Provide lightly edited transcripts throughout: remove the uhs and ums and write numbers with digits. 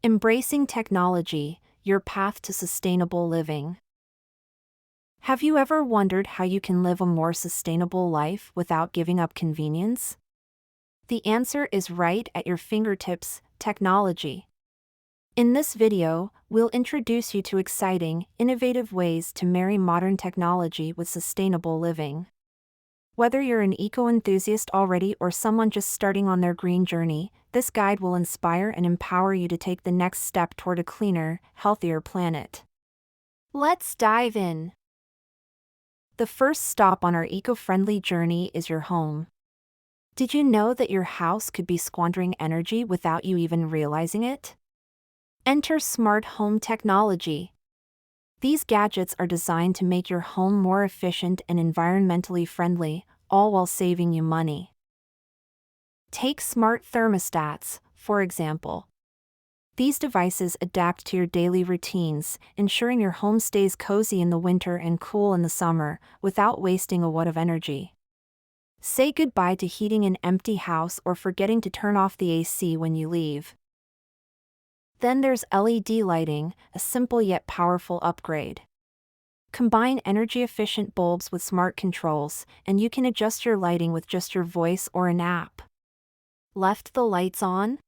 Embracing technology, your path to sustainable living. Have you ever wondered how you can live a more sustainable life without giving up convenience? The answer is right at your fingertips: technology. In this video, we'll introduce you to exciting, innovative ways to marry modern technology with sustainable living. Whether you're an eco-enthusiast already or someone just starting on their green journey, this guide will inspire and empower you to take the next step toward a cleaner, healthier planet. Let's dive in. The first stop on our eco-friendly journey is your home. Did you know that your house could be squandering energy without you even realizing it? Enter smart home technology. These gadgets are designed to make your home more efficient and environmentally friendly, all while saving you money. Take smart thermostats, for example. These devices adapt to your daily routines, ensuring your home stays cozy in the winter and cool in the summer, without wasting a watt of energy. Say goodbye to heating an empty house or forgetting to turn off the AC when you leave. Then there's LED lighting, a simple yet powerful upgrade. Combine energy-efficient bulbs with smart controls, and you can adjust your lighting with just your voice or an app. Left the lights on?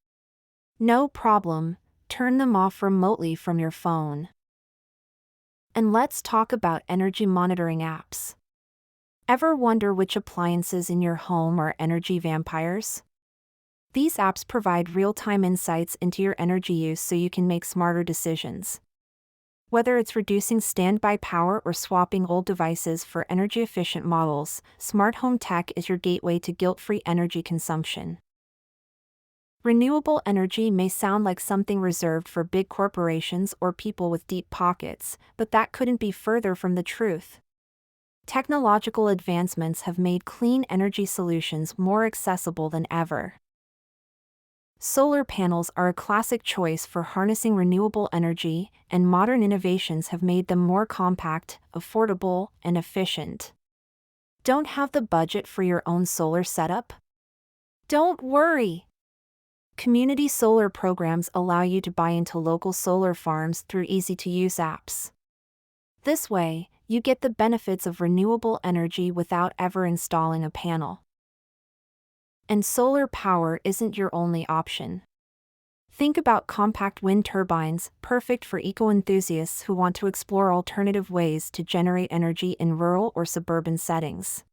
No problem, turn them off remotely from your phone. And let's talk about energy monitoring apps. Ever wonder which appliances in your home are energy vampires? These apps provide real-time insights into your energy use so you can make smarter decisions. Whether it's reducing standby power or swapping old devices for energy-efficient models, smart home tech is your gateway to guilt-free energy consumption. Renewable energy may sound like something reserved for big corporations or people with deep pockets, but that couldn't be further from the truth. Technological advancements have made clean energy solutions more accessible than ever. Solar panels are a classic choice for harnessing renewable energy, and modern innovations have made them more compact, affordable, and efficient. Don't have the budget for your own solar setup? Don't worry! Community solar programs allow you to buy into local solar farms through easy-to-use apps. This way, you get the benefits of renewable energy without ever installing a panel. And solar power isn't your only option. Think about compact wind turbines, perfect for eco-enthusiasts who want to explore alternative ways to generate energy in rural or suburban settings.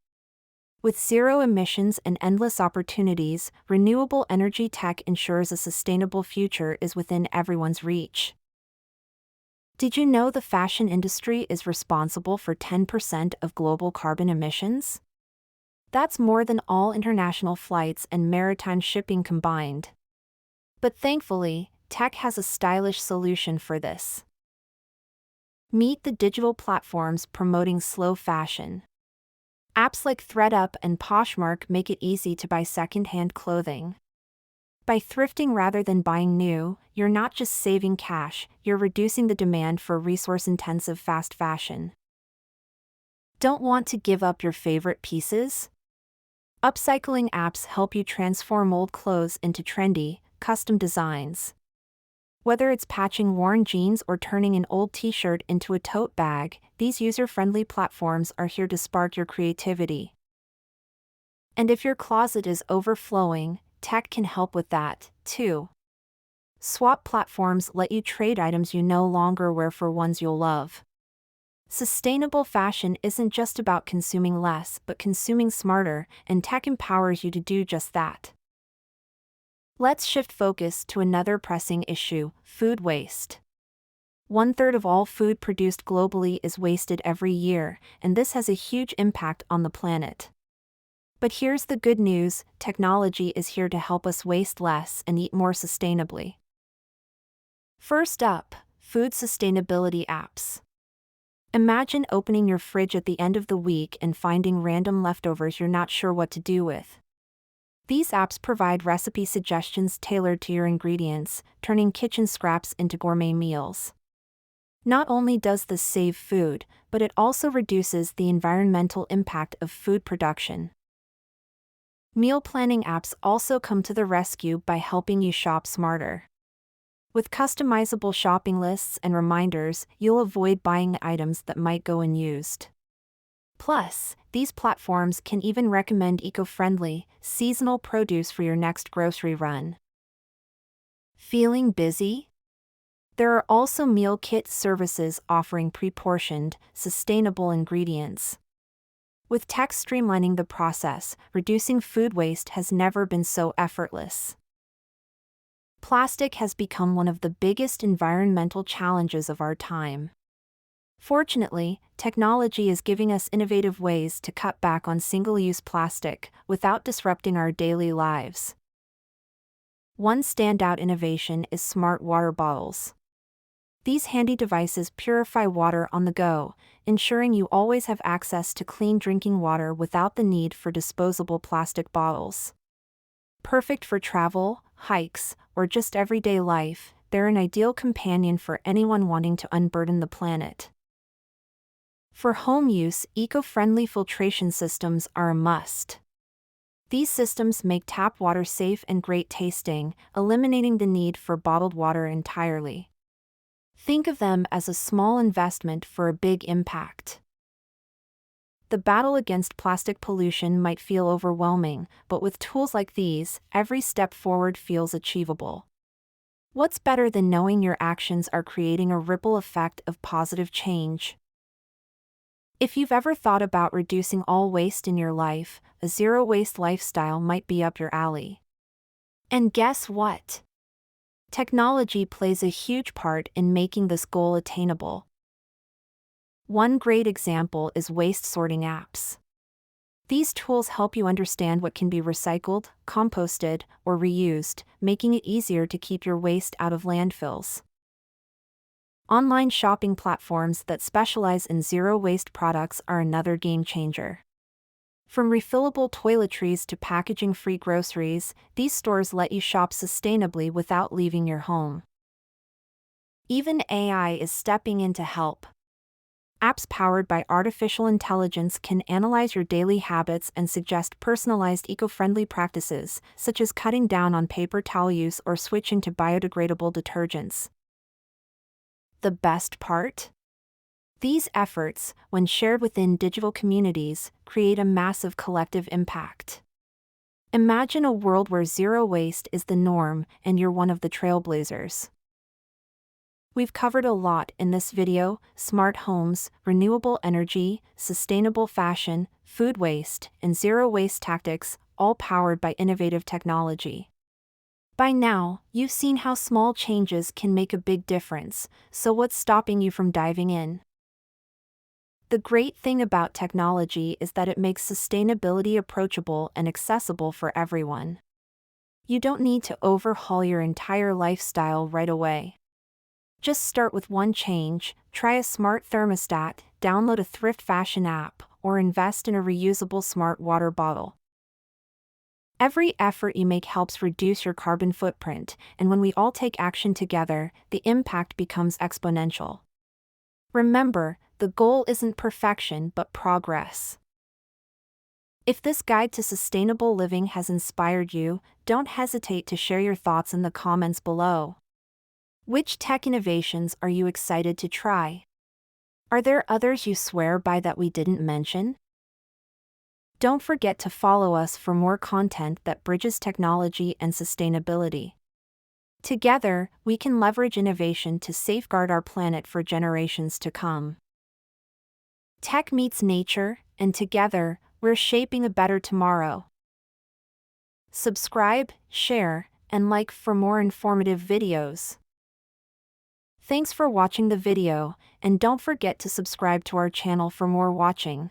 With zero emissions and endless opportunities, renewable energy tech ensures a sustainable future is within everyone's reach. Did you know the fashion industry is responsible for 10% of global carbon emissions? That's more than all international flights and maritime shipping combined. But thankfully, tech has a stylish solution for this. Meet the digital platforms promoting slow fashion. Apps like ThredUp and Poshmark make it easy to buy second-hand clothing. By thrifting rather than buying new, you're not just saving cash, you're reducing the demand for resource-intensive fast fashion. Don't want to give up your favorite pieces? Upcycling apps help you transform old clothes into trendy, custom designs. Whether it's patching worn jeans or turning an old t-shirt into a tote bag, these user-friendly platforms are here to spark your creativity. And if your closet is overflowing, tech can help with that, too. Swap platforms let you trade items you no longer wear for ones you'll love. Sustainable fashion isn't just about consuming less but consuming smarter, and tech empowers you to do just that. Let's shift focus to another pressing issue: food waste. 1/3 of all food produced globally is wasted every year, and this has a huge impact on the planet. But here's the good news: technology is here to help us waste less and eat more sustainably. First up, food sustainability apps. Imagine opening your fridge at the end of the week and finding random leftovers you're not sure what to do with. These apps provide recipe suggestions tailored to your ingredients, turning kitchen scraps into gourmet meals. Not only does this save food, but it also reduces the environmental impact of food production. Meal planning apps also come to the rescue by helping you shop smarter. With customizable shopping lists and reminders, you'll avoid buying items that might go unused. Plus, these platforms can even recommend eco-friendly, seasonal produce for your next grocery run. Feeling busy? There are also meal kit services offering pre-portioned, sustainable ingredients. With tech streamlining the process, reducing food waste has never been so effortless. Plastic has become one of the biggest environmental challenges of our time. Fortunately, technology is giving us innovative ways to cut back on single-use plastic without disrupting our daily lives. One standout innovation is smart water bottles. These handy devices purify water on the go, ensuring you always have access to clean drinking water without the need for disposable plastic bottles. Perfect for travel, hikes, or just everyday life, they're an ideal companion for anyone wanting to unburden the planet. For home use, eco-friendly filtration systems are a must. These systems make tap water safe and great tasting, eliminating the need for bottled water entirely. Think of them as a small investment for a big impact. The battle against plastic pollution might feel overwhelming, but with tools like these, every step forward feels achievable. What's better than knowing your actions are creating a ripple effect of positive change? If you've ever thought about reducing all waste in your life, a zero-waste lifestyle might be up your alley. And guess what? Technology plays a huge part in making this goal attainable. One great example is waste sorting apps. These tools help you understand what can be recycled, composted, or reused, making it easier to keep your waste out of landfills. Online shopping platforms that specialize in zero-waste products are another game changer. From refillable toiletries to packaging-free groceries, these stores let you shop sustainably without leaving your home. Even AI is stepping in to help. Apps powered by artificial intelligence can analyze your daily habits and suggest personalized eco-friendly practices, such as cutting down on paper towel use or switching to biodegradable detergents. The best part? These efforts, when shared within digital communities, create a massive collective impact. Imagine a world where zero waste is the norm and you're one of the trailblazers. We've covered a lot in this video: smart homes, renewable energy, sustainable fashion, food waste, and zero-waste tactics, all powered by innovative technology. By now, you've seen how small changes can make a big difference, so what's stopping you from diving in? The great thing about technology is that it makes sustainability approachable and accessible for everyone. You don't need to overhaul your entire lifestyle right away. Just start with one change: try a smart thermostat, download a thrift fashion app, or invest in a reusable smart water bottle. Every effort you make helps reduce your carbon footprint, and when we all take action together, the impact becomes exponential. Remember, the goal isn't perfection but progress. If this guide to sustainable living has inspired you, don't hesitate to share your thoughts in the comments below. Which tech innovations are you excited to try? Are there others you swear by that we didn't mention? Don't forget to follow us for more content that bridges technology and sustainability. Together, we can leverage innovation to safeguard our planet for generations to come. Tech meets nature, and together, we're shaping a better tomorrow. Subscribe, share, and like for more informative videos. Thanks for watching the video, and don't forget to subscribe to our channel for more watching.